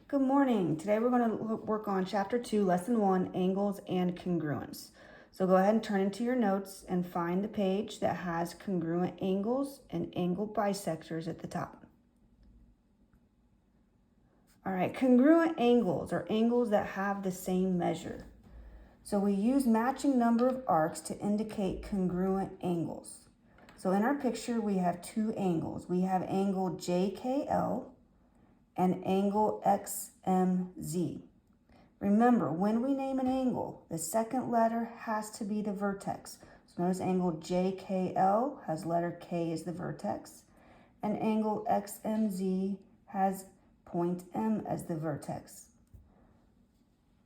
Good morning. Today we're going to work on Chapter 2, Lesson 1, Angles and Congruence. So go ahead and turn into your notes and find the page that has congruent angles and angle bisectors at the top. All right, congruent angles are angles that have the same measure. So we use matching number of arcs to indicate congruent angles. So in our picture, we have two angles. We have angle JKL and angle XMZ. Remember, when we name an angle, the second letter has to be the vertex. So notice angle JKL has letter K as the vertex, and angle XMZ has point M as the vertex.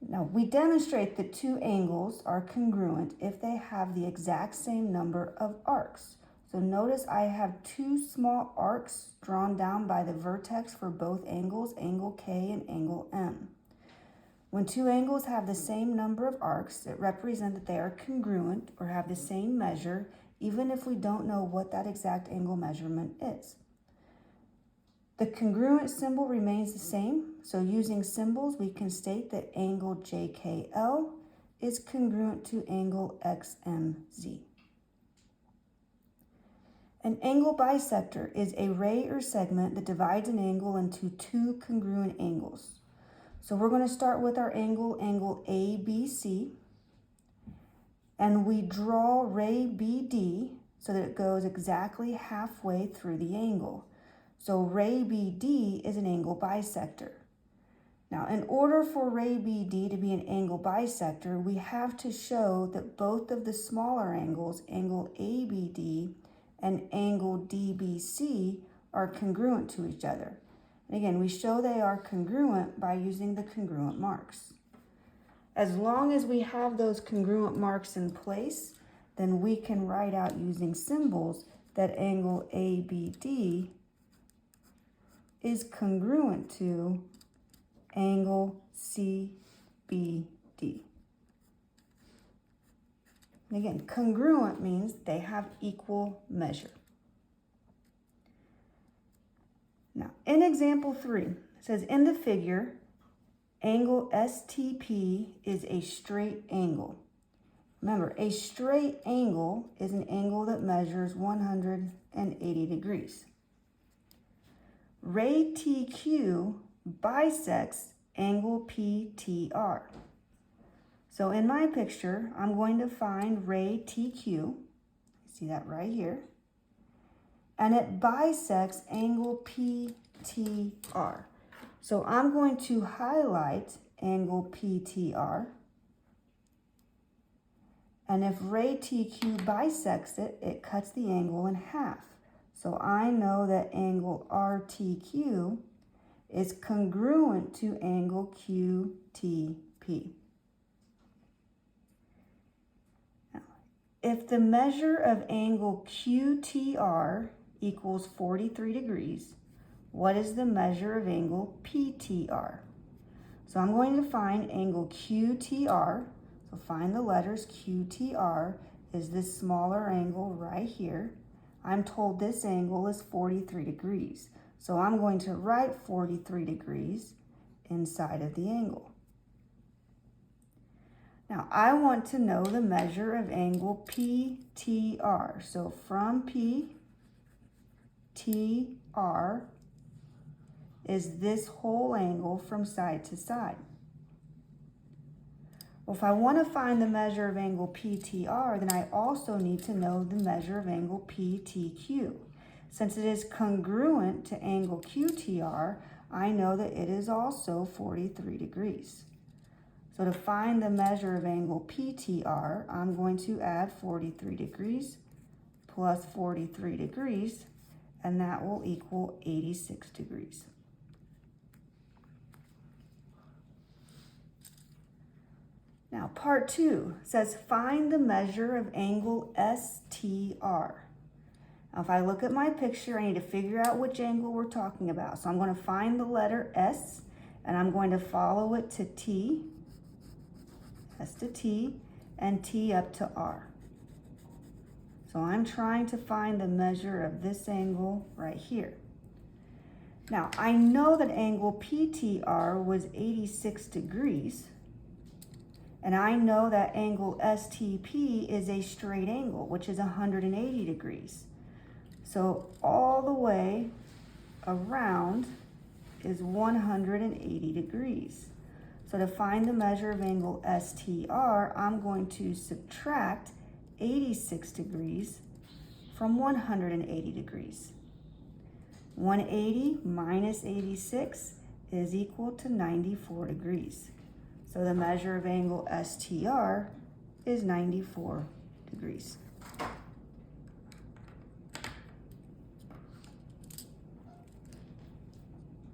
Now, we demonstrate that two angles are congruent if they have the exact same number of arcs. So notice I have two small arcs drawn down by the vertex for both angles, angle K and angle M. When two angles have the same number of arcs, it represents that they are congruent or have the same measure, even if we don't know what that exact angle measurement is. The congruent symbol remains the same, so using symbols, we can state that angle JKL is congruent to angle XMZ. An angle bisector is a ray or segment that divides an angle into two congruent angles. So we're going to start with our angle ABC, and we draw ray BD so that it goes exactly halfway through the angle. So ray BD is an angle bisector. Now, in order for ray BD to be an angle bisector, we have to show that both of the smaller angles, angle ABD and angle DBC, are congruent to each other. And again, we show they are congruent by using the congruent marks. As long as we have those congruent marks in place, then we can write out using symbols that angle ABD is congruent to angle CBD. And again, congruent means they have equal measure. Now, in example 3, it says in the figure, angle STP is a straight angle. Remember, a straight angle is an angle that measures 180 degrees. Ray TQ bisects angle PTR. So in my picture, I'm going to find ray TQ. See that right here. And it bisects angle PTR. So I'm going to highlight angle PTR. And if ray TQ bisects it, it cuts the angle in half. So I know that angle RTQ is congruent to angle QTP. Now, if the measure of angle QTR equals 43 degrees, what is the measure of angle PTR? So I'm going to find angle QTR. So find the letters. QTR is this smaller angle right here. I'm told this angle is 43 degrees. So I'm going to write 43 degrees inside of the angle. Now I want to know the measure of angle PTR. So from PTR is this whole angle from side to side. Well, if I want to find the measure of angle PTR, then I also need to know the measure of angle PTQ. Since it is congruent to angle QTR, I know that it is also 43 degrees. So to find the measure of angle PTR, I'm going to add 43 degrees plus 43 degrees, and that will equal 86 degrees. Now, part 2 says find the measure of angle STR. Now, if I look at my picture, I need to figure out which angle we're talking about. So I'm going to find the letter S, and I'm going to follow it to T, S to T, and T up to R. So I'm trying to find the measure of this angle right here. Now, I know that angle PTR was 86 degrees, and I know that angle STP is a straight angle, which is 180 degrees. So all the way around is 180 degrees. So to find the measure of angle STR, I'm going to subtract 86 degrees from 180 degrees. 180 minus 86 is equal to 94 degrees. So the measure of angle STR is 94 degrees.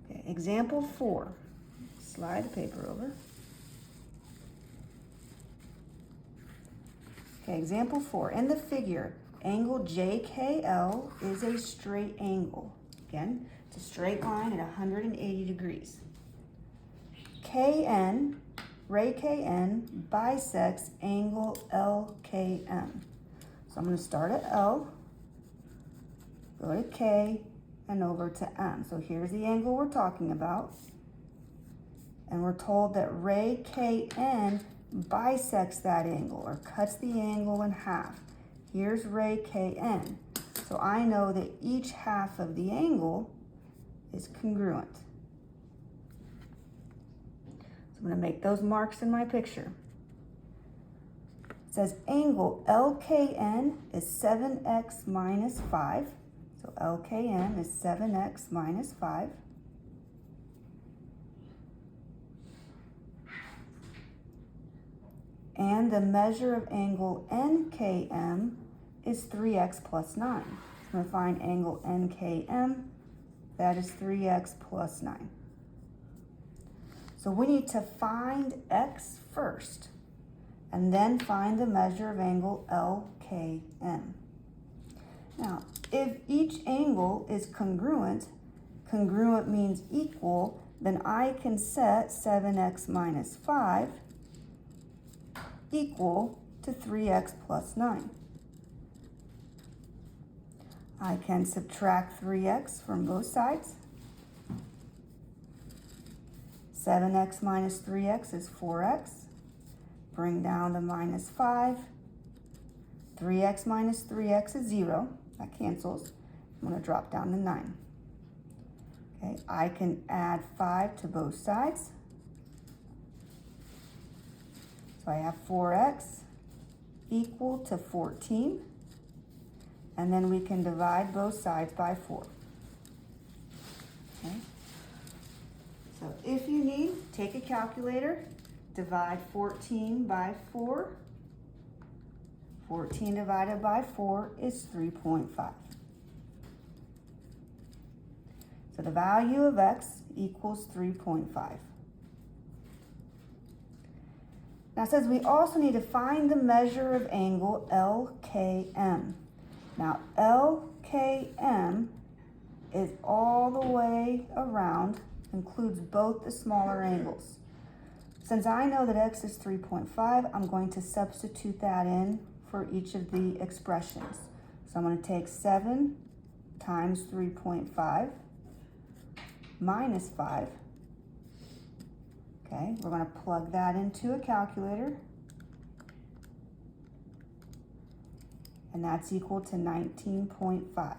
Okay, example 4. Slide the paper over. Okay, example 4. In the figure, angle JKL is a straight angle. Again, it's a straight line at 180 degrees. KN, ray KN, bisects angle LKM. So I'm going to start at L, go to K, and over to M. So here's the angle we're talking about. And we're told that ray KN bisects that angle, or cuts the angle in half. Here's ray KN. So I know that each half of the angle is congruent. So I'm going to make those marks in my picture. It says angle LKN is 7x minus 5. So LKN is 7x minus 5. And the measure of angle NKM is 3x plus 9. So I'm going to find angle NKM. That is 3x plus 9. So we need to find x first, and then find the measure of angle LKM. Now, if each angle is congruent, congruent means equal, then I can set 7x minus 5 equal to 3x plus 9. I can subtract 3x from both sides. 7x minus 3x is 4x. Bring down the minus 5. 3x minus 3x is 0. That cancels. I'm going to drop down to 9. Okay, I can add 5 to both sides. So I have 4x equal to 14. And then we can divide both sides by 4. Okay. So if you need, take a calculator, divide 14 by 4. 14 divided by 4 is 3.5. So the value of x equals 3.5. Now it says we also need to find the measure of angle LKM. Now LKM is all the way around, includes both the smaller angles. Since I know that x is 3.5, I'm going to substitute that in for each of the expressions. So I'm going to take 7 times 3.5 minus 5. Okay, we're going to plug that into a calculator. And that's equal to 19.5.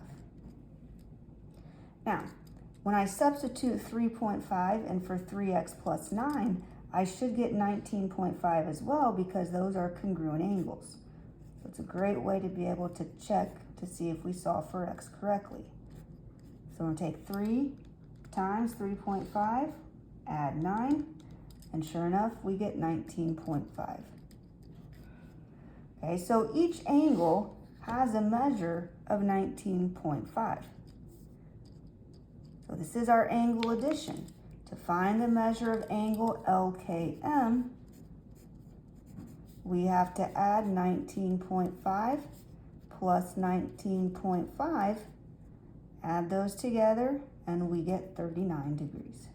Now, when I substitute 3.5 in for 3x plus 9, I should get 19.5 as well, because those are congruent angles. So it's a great way to be able to check to see if we solve for x correctly. So we're going to take 3 times 3.5, add 9, and sure enough, we get 19.5. Okay, so each angle has a measure of 19.5. So this is our angle addition. To find the measure of angle LKM, we have to add 19.5 plus 19.5, add those together, and we get 39 degrees.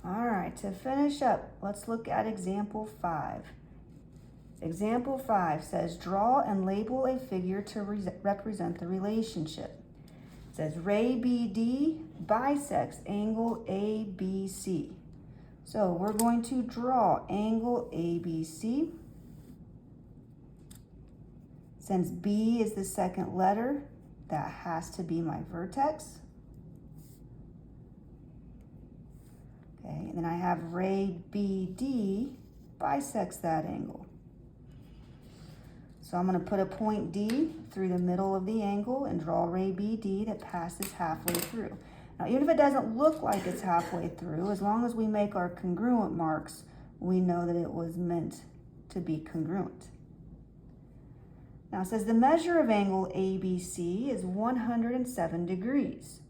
All right, to finish up, let's look at example 5. Example 5 says, draw and label a figure to represent the relationship. It says, ray BD bisects angle ABC. So we're going to draw angle ABC. Since B is the second letter, that has to be my vertex. Okay, and then I have ray BD bisects that angle. So I'm going to put a point D through the middle of the angle and draw ray BD that passes halfway through. Now, even if it doesn't look like it's halfway through, as long as we make our congruent marks, we know that it was meant to be congruent. Now it says the measure of angle ABC is 107 degrees.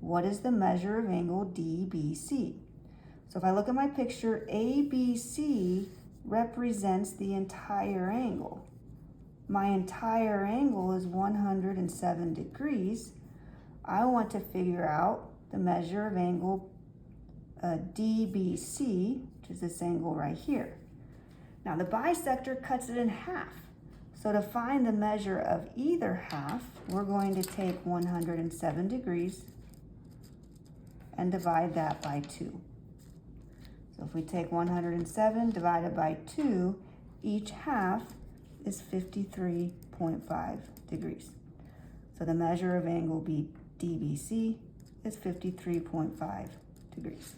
What is the measure of angle DBC? So if I look at my picture, ABC represents the entire angle. My entire angle is 107 degrees. I want to figure out the measure of angle DBC, which is this angle right here. Now the bisector cuts it in half. So to find the measure of either half, we're going to take 107 degrees and divide that by 2. So if we take 107 divided by 2, each half is 53.5 degrees. So the measure of angle DBC is 53.5 degrees.